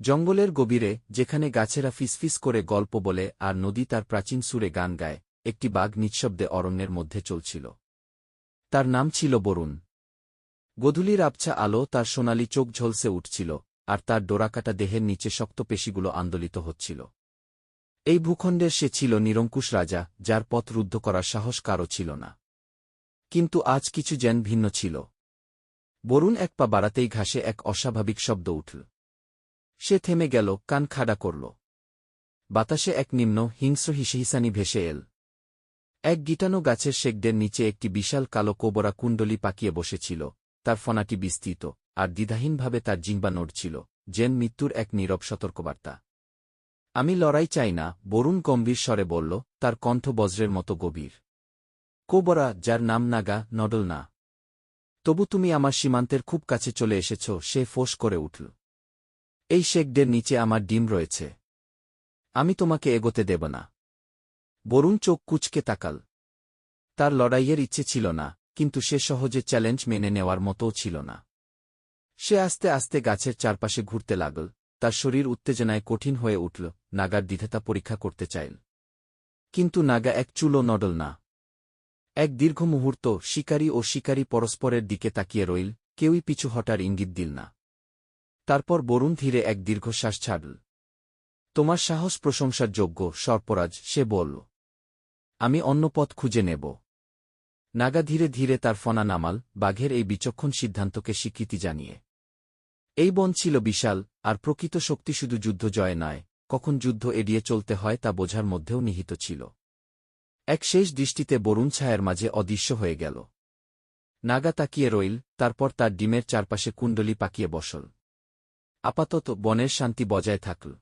জঙ্গলের গভীরে, যেখানে গাছেরা ফিসফিস করে গল্প বলে আর নদী তার প্রাচীন সুরে গান গায়, একটি বাঘ নিঃশব্দে অরণ্যের মধ্যে চলছিল। তার নাম ছিল বরুণ। গোধূলির আবছা আলো তার সোনালি চোখ ঝলসে উঠছিল, আর তার ডোরাকাটা দেহের নিচে শক্ত পেশিগুলো আন্দোলিত হচ্ছিল। এই ভূখণ্ডের সে ছিল নিরঙ্কুশ রাজা, যার পথ রুদ্ধ করার সাহস কারও ছিল না। কিন্তু আজ কিছু যেন ভিন্ন ছিল। বরুণ এক পা বাড়াতেই ঘাসে এক অস্বাভাবিক শব্দ উঠল। সে থেমে গেল, কান খাড়া করল। বাতাসে এক নিম্ন হিংস্র হিসহিসানি ভেসে এল। এক গিটানো গাছের শেকডের নিচে একটি বিশাল কালো কোবরা কুণ্ডলী পাকিয়ে বসেছিল, তার ফনাটি বিস্তৃত, আর দ্বিধাহীনভাবে তার জিহ্বা নড়ছিল, যেন মৃত্যুর এক নীরব সতর্কবার্তা। আমি লড়াই চাই না, বরুণ গম্ভীর স্বরে বলল, তার কণ্ঠ বজ্রের মতো গভীর। কোবরা, যার নাম নাগা, নডল না। তবু তুমি আমার সীমান্তের খুব কাছে চলে এসেছ, সে ফোঁস করে উঠল। এই শেকডের নিচে আমার ডিম রয়েছে। আমি তোমাকে এগোতে দেব না। বরুণ চোখ কুঁচকে তাকাল। তার লড়াইয়ের ইচ্ছে ছিল না, কিন্তু সে সহজে চ্যালেঞ্জ মেনে নেওয়ার মতোও ছিল না। সে আস্তে আস্তে গাছের চারপাশে ঘুরতে লাগল, তার শরীর উত্তেজনায় কঠিন হয়ে উঠল, নাগার দ্বিধাতা পরীক্ষা করতে চাইল। কিন্তু নাগা এক চুলও নড়ল না। এক দীর্ঘ মুহূর্ত শিকারী ও শিকারী পরস্পরের দিকে তাকিয়ে রইল, কেউই পিছু হটার ইঙ্গিত দিল না। তারপর বরুণ ধীরে এক দীর্ঘশ্বাস ছাড়ল। তোমার সাহস প্রশংসার যোগ্য, সর্পরাজ, সে বলল। আমি অন্য পথ খুঁজে নেব। নাগা ধীরে ধীরে তার ফনা নামাল, বাঘের এই বিচক্ষণ সিদ্ধান্তকে স্বীকৃতি জানিয়ে। এই বন ছিল বিশাল, আর প্রকৃত শক্তি শুধু যুদ্ধ জয় নয়, কখন যুদ্ধ এড়িয়ে চলতে হয় তা বোঝার মধ্যেও নিহিত ছিল। এক শেষ দৃষ্টিতে বরুণ ছায়ার মাঝে অদৃশ্য হয়ে গেল। নাগা তাকিয়ে রইল, তারপর তার ডিমের চারপাশে কুণ্ডলী পাকিয়ে বসল। আপাতত বনের শান্তি বজায় থাকল।